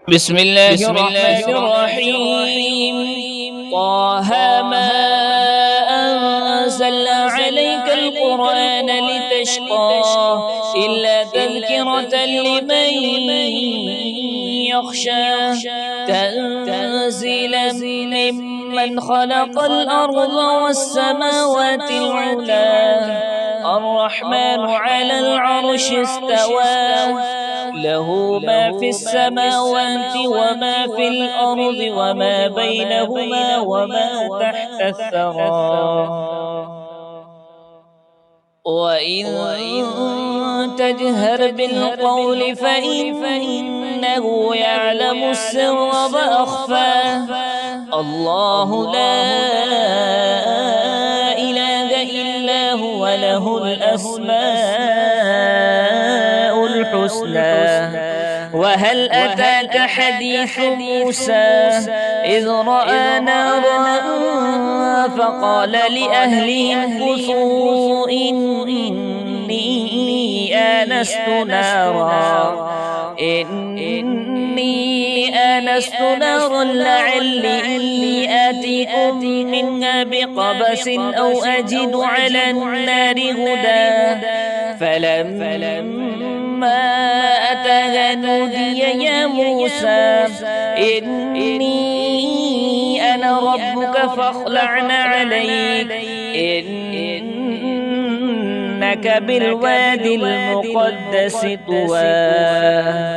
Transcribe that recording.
بسم الله الرحمن الرحيم. طه ما أنزلنا عليك القرآن لتشقى إلا تذكرة لمن يخشى تنزيلا ممن خلق الأرض والسماوات العلى الرحمن على العرش استوى له ما في السماوات وما في الأرض وما بينهما وما تحت الثرى وإن تجهر بالقول فإنه يعلم السر وأخفى الله لا إله إلا هو له الأسماء الحسنى. وهل أتاك حديث موسى إذ رأى نارا فقال لأهلهم كثوا إني آنست نارا لعلي آتيكم منها بقبس أو أجد على النار هدى فلما أتاها نودي يا موسى إني أنا ربك فاخلع عليك إنك بالوادي المقدس طوى.